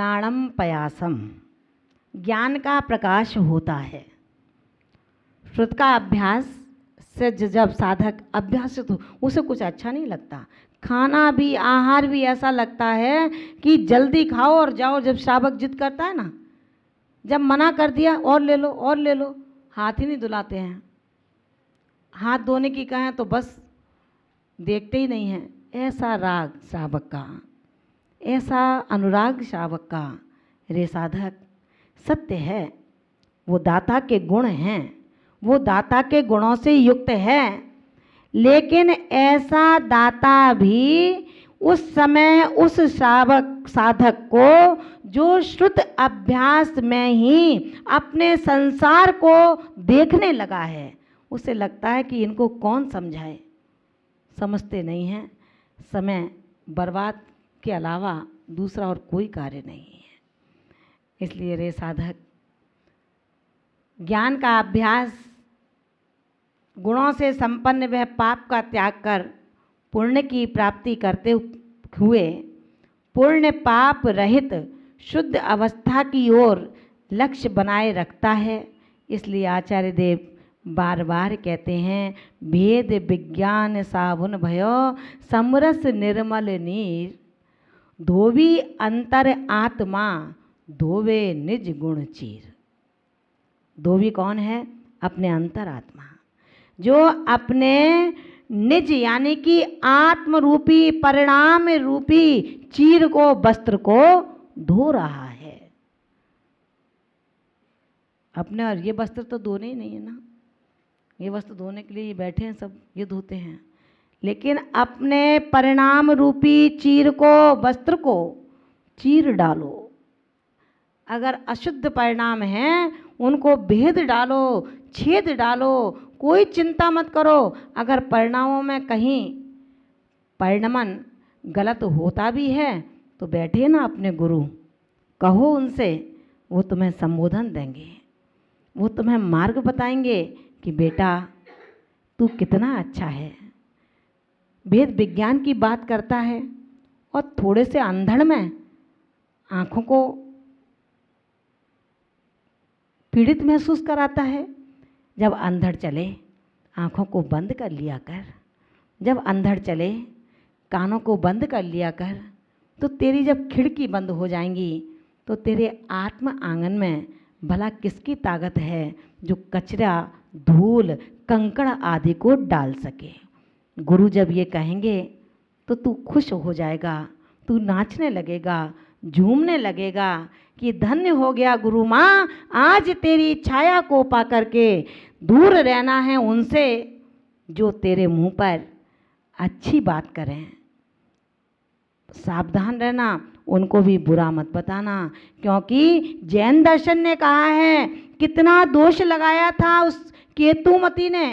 ज्ञानम पयासम, ज्ञान का प्रकाश होता है। श्रुत का अभ्यास से जब साधक अभ्यासित हो उसे कुछ अच्छा नहीं लगता। खाना भी, आहार भी ऐसा लगता है कि जल्दी खाओ और जाओ। जब श्रावक जिद करता है ना, जब मना कर दिया और ले लो और ले लो, हाथ ही नहीं धुलाते हैं। हाथ धोने की कहें तो बस देखते ही नहीं हैं। ऐसा राग श्रावक का, ऐसा अनुराग श्रावक का। रे साधक, सत्य है वो दाता के गुण हैं, वो दाता के गुणों से युक्त है, लेकिन ऐसा दाता भी उस समय उस श्रावक साधक को जो श्रुत अभ्यास में ही अपने संसार को देखने लगा है, उसे लगता है कि इनको कौन समझाए। समझते नहीं हैं। समय बर्बाद के अलावा दूसरा और कोई कार्य नहीं है। इसलिए रे साधक, ज्ञान का अभ्यास, गुणों से संपन्न वह पाप का त्याग कर पुण्य की प्राप्ति करते हुए पूर्ण पाप रहित शुद्ध अवस्था की ओर लक्ष्य बनाए रखता है। इसलिए आचार्य देव बार बार कहते हैं, भेद विज्ञान साबुन भयो समरस निर्मल नीर, धोवी अंतर आत्मा धोवे निज गुण चीर। धोवी कौन है? अपने अंतर आत्मा, जो अपने निज यानी कि आत्म रूपी परिणाम रूपी चीर को, वस्त्र को धो रहा है अपने। और ये वस्त्र तो धोने ही नहीं है ना, ये वस्त्र धोने के लिए ये बैठे हैं सब, ये धोते हैं। लेकिन अपने परिणाम रूपी चीर को, वस्त्र को चीर डालो। अगर अशुद्ध परिणाम हैं उनको भेद डालो, छेद डालो, कोई चिंता मत करो। अगर परिणामों में कहीं परिणमन गलत होता भी है तो बैठे ना अपने गुरु, कहो उनसे, वो तुम्हें संबोधन देंगे, वो तुम्हें मार्ग बताएंगे कि बेटा तू कितना अच्छा है। वेद विज्ञान की बात करता है और थोड़े से अंधड़ में आँखों को पीड़ित महसूस कराता है। जब अंधड़ चले आँखों को बंद कर लिया कर, जब अंधड़ चले कानों को बंद कर लिया कर, तो तेरी जब खिड़की बंद हो जाएंगी तो तेरे आत्म आंगन में भला किसकी ताकत है जो कचरा, धूल, कंकड़ आदि को डाल सके। गुरु जब ये कहेंगे तो तू खुश हो जाएगा, तू नाचने लगेगा, झूमने लगेगा कि धन्य हो गया गुरु माँ, आज तेरी छाया को पा करके दूर रहना है उनसे जो तेरे मुंह पर अच्छी बात करें। सावधान रहना, उनको भी बुरा मत बताना, क्योंकि जैन दर्शन ने कहा है कितना दोष लगाया था उस केतुमती ने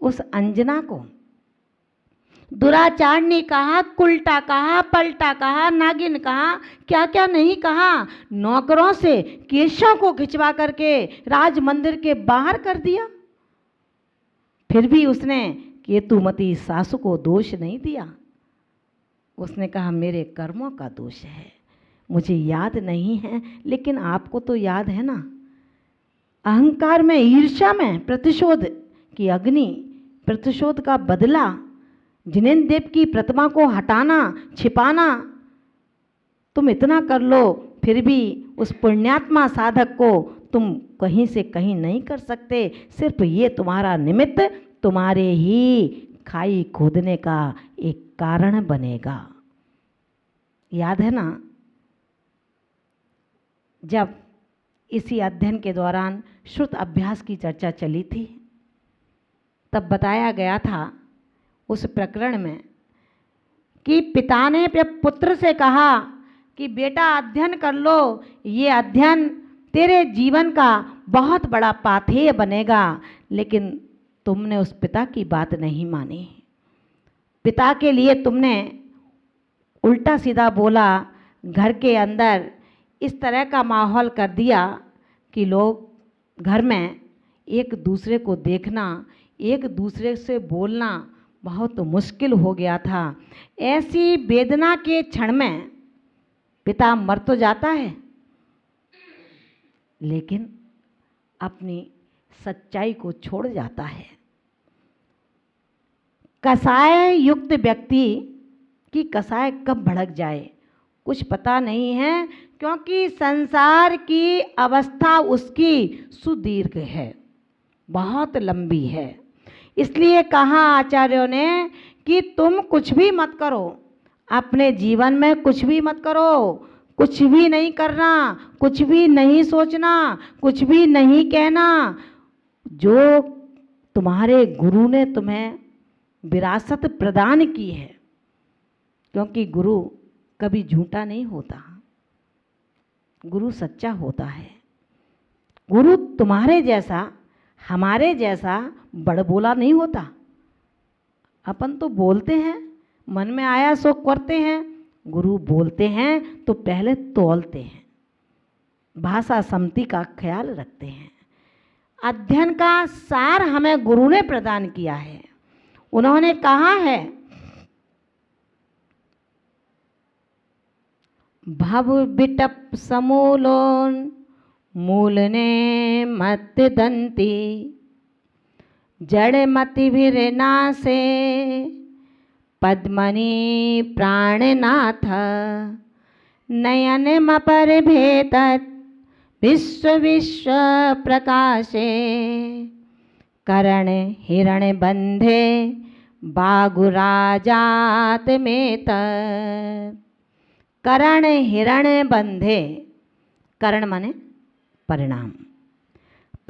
उस अंजना को। दुराचारणी कहा, कुल्टा कहा, पलटा कहा, नागिन कहा, क्या क्या नहीं कहा। नौकरों से केशों को खिंचवा करके राज मंदिर के बाहर कर दिया। फिर भी उसने केतुमती सासु को दोष नहीं दिया। उसने कहा मेरे कर्मों का दोष है, मुझे याद नहीं है, लेकिन आपको तो याद है ना। अहंकार में, ईर्ष्या में प्रतिशोध की अग्नि, प्रतिशोध का बदला, जिनेन्द्र देव की प्रतिमा को हटाना, छिपाना, तुम इतना कर लो, फिर भी उस पुण्यात्मा साधक को तुम कहीं से कहीं नहीं कर सकते। सिर्फ ये तुम्हारा निमित्त तुम्हारे ही खाई खोदने का एक कारण बनेगा। याद है ना, जब इसी अध्ययन के दौरान श्रुत अभ्यास की चर्चा चली थी, तब बताया गया था उस प्रकरण में कि पिता ने पुत्र से कहा कि बेटा अध्ययन कर लो, ये अध्ययन तेरे जीवन का बहुत बड़ा पाथेय बनेगा। लेकिन तुमने उस पिता की बात नहीं मानी। पिता के लिए तुमने उल्टा सीधा बोला, घर के अंदर इस तरह का माहौल कर दिया कि लोग घर में एक दूसरे को देखना, एक दूसरे से बोलना बहुत मुश्किल हो गया था। ऐसी वेदना के क्षण में पिता मर तो जाता है, लेकिन अपनी सच्चाई को छोड़ जाता है। कसाय युक्त व्यक्ति की कसाय कब भड़क जाए कुछ पता नहीं है, क्योंकि संसार की अवस्था उसकी सुदीर्घ है, बहुत लंबी है। इसलिए कहा आचार्यों ने कि तुम कुछ भी मत करो, अपने जीवन में कुछ भी मत करो, कुछ भी नहीं करना, कुछ भी नहीं सोचना, कुछ भी नहीं कहना। जो तुम्हारे गुरु ने तुम्हें विरासत प्रदान की है, क्योंकि गुरु कभी झूठा नहीं होता, गुरु सच्चा होता है। गुरु तुम्हारे जैसा, हमारे जैसा बड़बोला नहीं होता। अपन तो बोलते हैं, मन में आया सो करते हैं। गुरु बोलते हैं तो पहले तौलते हैं, भाषा सम्मति का ख्याल रखते हैं। अध्ययन का सार हमें गुरु ने प्रदान किया है। उन्होंने कहा है, भव बिटप समूलोन मूलने मत दंती, जड़ मति विरनासे पद्मनि प्राणनाथ, नयन मपर भेतत विश्व विश्व प्रकाशे, करण हिरण बंधे बागुराजात में तत्। करण हिरण बंधे, करण माने परिणाम,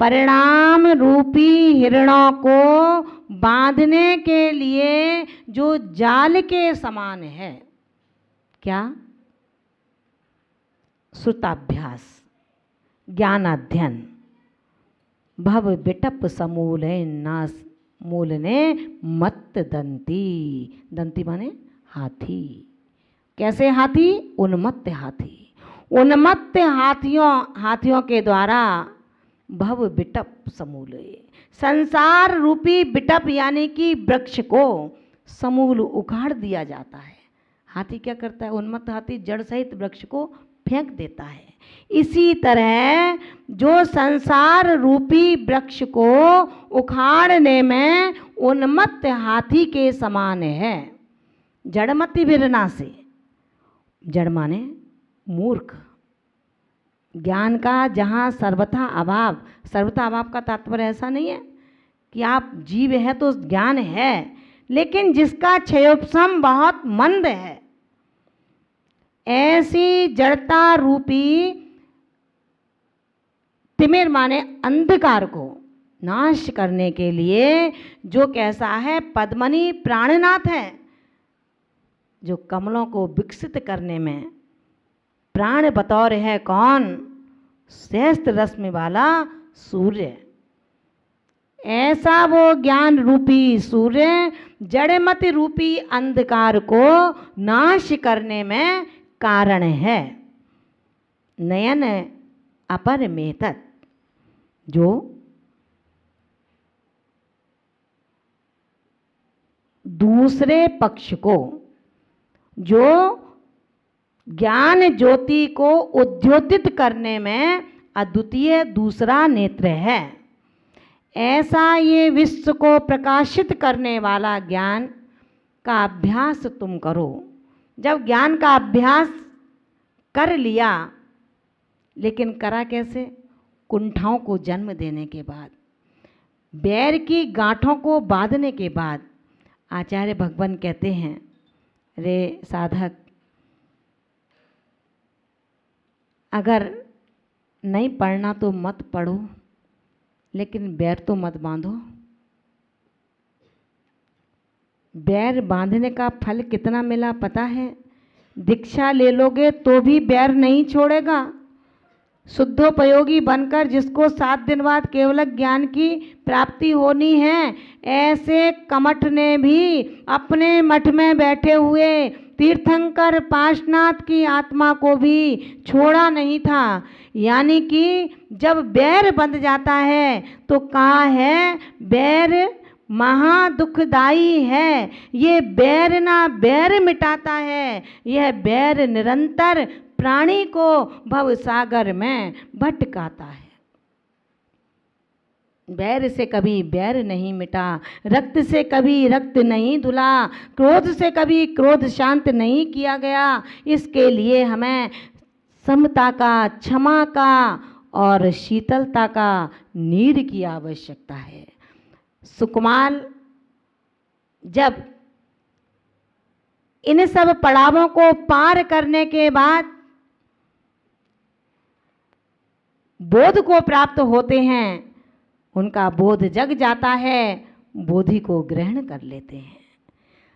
परिणाम रूपी हिरणों को बांधने के लिए जो जाल के समान है, क्या? श्रुताभ्यास, ज्ञान अध्ययन। भव बिटप समूले नास मूलने मत दंती, दंती माने हाथी। कैसे हाथी? उन्मत्त हाथी। उन्मत्त हाथियों के द्वारा भव बिटप समूले, संसार रूपी बिटप यानी कि वृक्ष को समूल उखाड़ दिया जाता है। हाथी क्या करता है? उन्मत्त हाथी जड़ सहित वृक्ष को फेंक देता है। इसी तरह जो संसार रूपी वृक्ष को उखाड़ने में उन्मत्त हाथी के समान है। जड़मति विरना से, जड़ माने मूर्ख, ज्ञान का जहाँ सर्वथा अभाव। सर्वथा अभाव का तात्पर्य ऐसा नहीं है कि आप जीव है तो ज्ञान है, लेकिन जिसका क्षयोपशम बहुत मंद है, ऐसी जड़ता रूपी तिमिर माने अंधकार को नाश करने के लिए जो कैसा है? पद्मनि प्राणनाथ है, जो कमलों को विकसित करने में प्राण बतौर है। कौन? श्रेष्ठ रश्मि वाला सूर्य। ऐसा वो ज्ञान रूपी सूर्य जड़मत रूपी अंधकार को नाश करने में कारण है। नयन अपर में तत्, जो दूसरे पक्ष को, जो ज्ञान ज्योति को उद्योतित करने में अद्वितीय दूसरा नेत्र है, ऐसा ये विश्व को प्रकाशित करने वाला ज्ञान का अभ्यास तुम करो। जब ज्ञान का अभ्यास कर लिया, लेकिन करा कैसे? कुंठाओं को जन्म देने के बाद, बैर की गांठों को बांधने के बाद। आचार्य भगवान कहते हैं, रे साधक, अगर नहीं पढ़ना तो मत पढ़ो, लेकिन बैर तो मत बांधो। बैर बांधने का फल कितना मिला पता है? दीक्षा ले लोगे तो भी बैर नहीं छोड़ेगा। शुद्धोपयोगी बनकर जिसको 7 दिन बाद केवल ज्ञान की प्राप्ति होनी है, ऐसे कमठ ने भी अपने मठ में बैठे हुए तीर्थंकर पार्श्वनाथ की आत्मा को भी छोड़ा नहीं था। यानी कि जब बैर बंध जाता है तो कहा है, बैर महा दुखदाई है। ये बैर ना बैर मिटाता है, यह बैर निरंतर प्राणी को भव सागर में भटकाता है। बैर से कभी बैर नहीं मिटा, रक्त से कभी रक्त नहीं धुला, क्रोध से कभी क्रोध शांत नहीं किया गया। इसके लिए हमें समता का, क्षमा का और शीतलता का नीर की आवश्यकता है। सुकुमार जब इन सब पड़ावों को पार करने के बाद बोध को प्राप्त होते हैं, उनका बोध जग जाता है, बोधि को ग्रहण कर लेते हैं।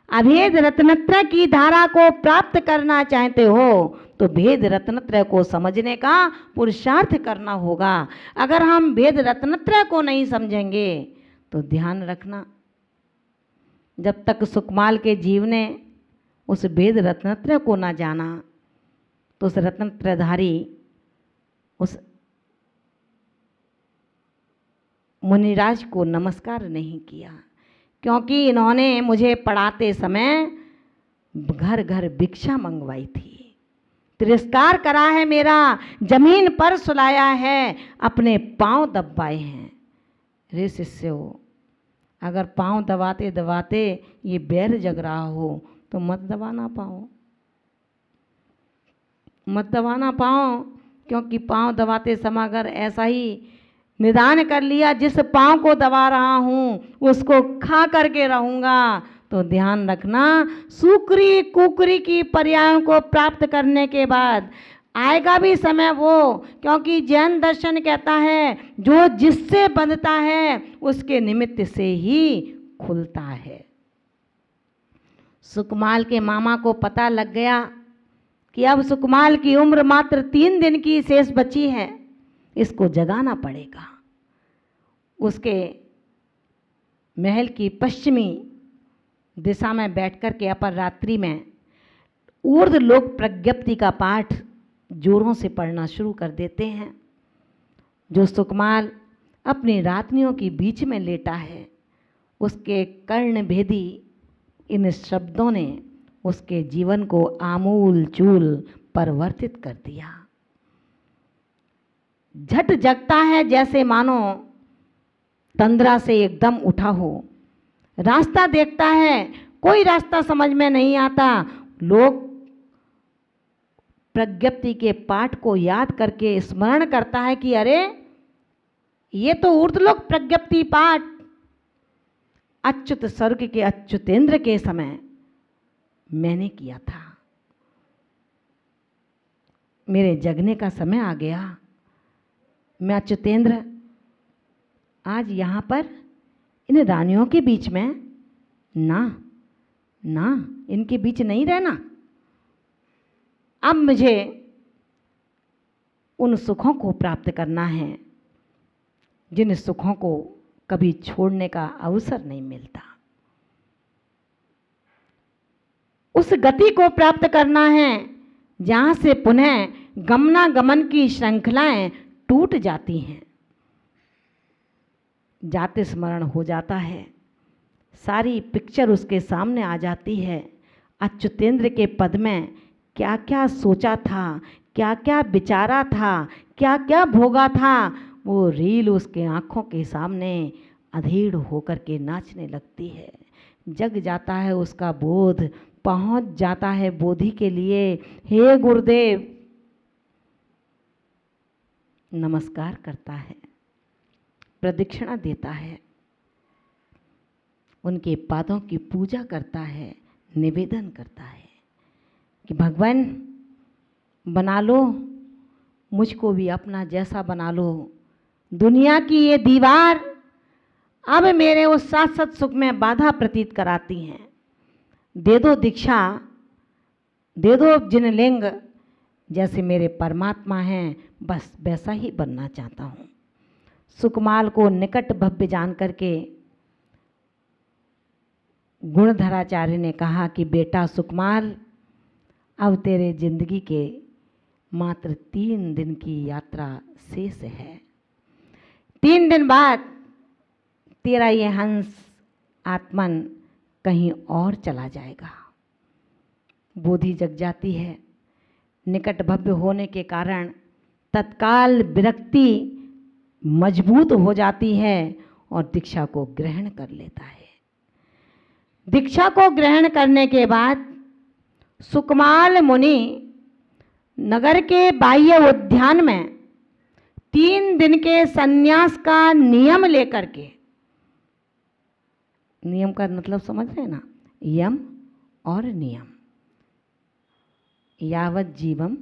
अभेद रत्नत्रय की धारा को प्राप्त करना चाहते हो तो भेद रत्नत्रय को समझने का पुरुषार्थ करना होगा। अगर हम भेद रत्नत्रय को नहीं समझेंगे तो ध्यान रखना, जब तक सुकमाल के जीव ने उस भेद रत्नत्रय को ना जाना तो उस रत्नत्रयधारी उस मुनिराज को नमस्कार नहीं किया, क्योंकि इन्होंने मुझे पढ़ाते समय घर घर भिक्षा मंगवाई थी, तिरस्कार करा है मेरा, जमीन पर सुलाया है, अपने पांव दबाए हैं। रे शिष्यों, अगर पांव दबाते दबाते ये बैर जग रहा हो तो मत दबाना पाओ, मत दबाना पाओ, क्योंकि पांव दबाते समय अगर ऐसा ही निदान कर लिया जिस पांव को दबा रहा हूँ उसको खा करके रहूँगा, तो ध्यान रखना सुकरी कुकरी की पर्यायों को प्राप्त करने के बाद आएगा भी समय वो, क्योंकि जैन दर्शन कहता है जो जिससे बंधता है उसके निमित्त से ही खुलता है। सुकमाल के मामा को पता लग गया कि अब सुकमाल की उम्र मात्र 3 दिन की शेष बची है, इसको जगाना पड़ेगा। उसके महल की पश्चिमी दिशा में बैठकर के अपर रात्रि में ऊर्ध्व लोक प्रज्ञप्ति का पाठ जोरों से पढ़ना शुरू कर देते हैं। जो सुकमाल अपनी रात्रियों के बीच में लेटा है, उसके कर्ण भेदी इन शब्दों ने उसके जीवन को आमूल चूल परिवर्तित कर दिया। झट जगता है जैसे मानो तंद्रा से एकदम उठा हो, रास्ता देखता है, कोई रास्ता समझ में नहीं आता। लोग प्रज्ञप्ति के पाठ को याद करके स्मरण करता है कि अरे ये तो ऊर्ध्वलोक प्रज्ञप्ति पाठ अच्युत स्वर्ग के अच्युतेंद्र के समय मैंने किया था, मेरे जगने का समय आ गया। मैं अच्युतेंद्र आज यहाँ पर इन रानियों के बीच में ना इनके बीच नहीं रहना। अब मुझे उन सुखों को प्राप्त करना है जिन सुखों को कभी छोड़ने का अवसर नहीं मिलता। उस गति को प्राप्त करना है जहाँ से पुनः गमनागमन की श्रृंखलाएं टूट जाती हैं। जाते स्मरण हो जाता है, सारी पिक्चर उसके सामने आ जाती है। अच्युतेंद्र के पद में क्या क्या सोचा था, क्या क्या विचारा था, क्या क्या भोगा था, वो रील उसके आँखों के सामने अधीर होकर के नाचने लगती है। जग जाता है उसका बोध, पहुंच जाता है बोधि के लिए। हे गुरुदेव, नमस्कार करता है, प्रदक्षिणा देता है, उनके पादों की पूजा करता है, निवेदन करता है कि भगवान बना लो, मुझको भी अपना जैसा बना लो। दुनिया की ये दीवार अब मेरे उस शाश्वत सुख में बाधा प्रतीत कराती हैं। दे दो दीक्षा, दे दो जिन लिंग, जैसे मेरे परमात्मा हैं बस वैसा ही बनना चाहता हूँ। सुकमाल को निकट भव्य जान करके गुणधराचार्य ने कहा कि बेटा सुकमाल, अब तेरे जिंदगी के मात्र 3 दिन की यात्रा शेष है। 3 दिन बाद तेरा ये हंस आत्मन कहीं और चला जाएगा। बोधि जग जाती है, निकट भव्य होने के कारण तत्काल विरक्ति मजबूत हो जाती है और दीक्षा को ग्रहण कर लेता है। दीक्षा को ग्रहण करने के बाद सुकमाल मुनि नगर के बाह्य उद्यान में 3 दिन के संन्यास का नियम लेकर के, नियम का मतलब समझ रहे हैं ना, यम और नियम, यावत जीवम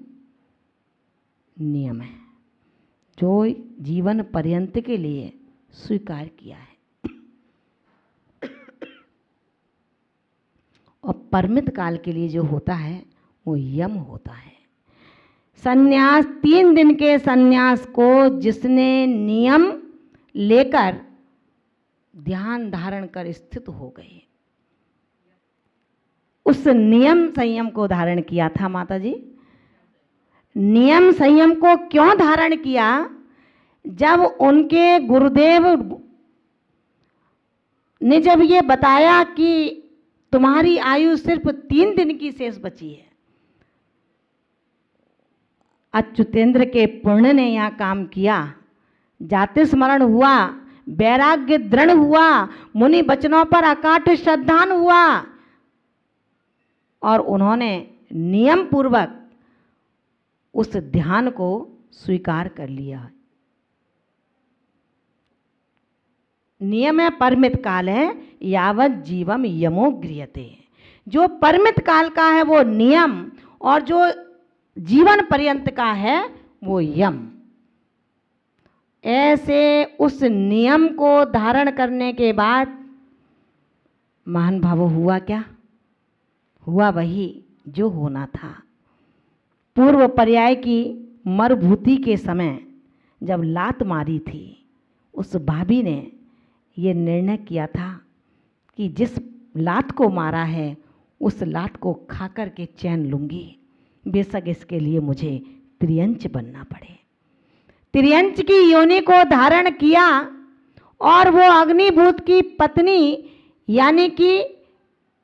नियम है जो जीवन पर्यंत के लिए स्वीकार किया है, और परिमित काल के लिए जो होता है वो यम होता है। संन्यास, 3 दिन के संन्यास को जिसने नियम लेकर ध्यान धारण कर स्थित हो गए, उस नियम संयम को धारण किया था माता जी। नियम संयम को क्यों धारण किया? जब उनके गुरुदेव ने जब ये बताया कि तुम्हारी आयु सिर्फ 3 दिन की शेष बची है, अच्युतेंद्र के पुण्य ने यहाँ काम किया, जाति स्मरण हुआ, वैराग्य दृढ़ हुआ, मुनि वचनों पर अकाट श्रद्धान हुआ और उन्होंने नियम पूर्वक उस ध्यान को स्वीकार कर लिया। नियम है, परिमित काल है, यावत जीवम यमो गृह्यते। जो परिमित काल का है वो नियम, और जो जीवन पर्यंत का है वो यम। ऐसे उस नियम को धारण करने के बाद महान भाव हुआ क्या? हुआ वही जो होना था। पूर्व पर्याय की मरुभूति के समय जब लात मारी थी, उस भाभी ने ये निर्णय किया था कि जिस लात को मारा है उस लात को खा कर के चैन लूँगी, बेशक इसके लिए मुझे त्रियंच बनना पड़े। त्रियंच की योनि को धारण किया और वो अग्निभूत की पत्नी यानी कि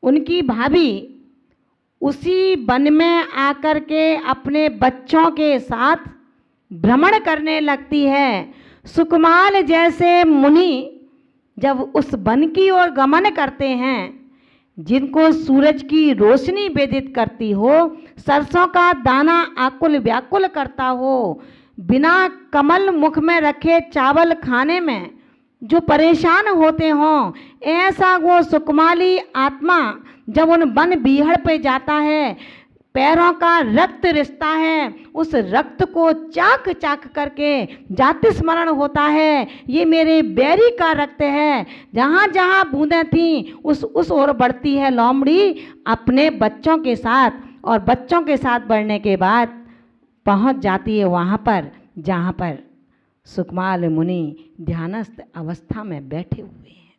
उनकी भाभी उसी वन में आकर के अपने बच्चों के साथ भ्रमण करने लगती है। सुकमाल जैसे मुनि जब उस वन की ओर गमन करते हैं, जिनको सूरज की रोशनी वेदित करती हो, सरसों का दाना आकुल व्याकुल करता हो, बिना कमल मुख में रखे चावल खाने में जो परेशान होते हों, ऐसा वो सुकमाली आत्मा जब उन वन बीहड़ पे जाता है, पैरों का रक्त रिसता है, उस रक्त को चाक चाक करके जाति स्मरण होता है, ये मेरे बैरी का रक्त है। जहाँ जहाँ बूंदें थीं उस ओर बढ़ती है लोमड़ी अपने बच्चों के साथ, और बच्चों के साथ बढ़ने के बाद पहुँच जाती है वहाँ पर जहाँ पर सुकमाल मुनि ध्यानस्थ अवस्था में बैठे हुए हैं।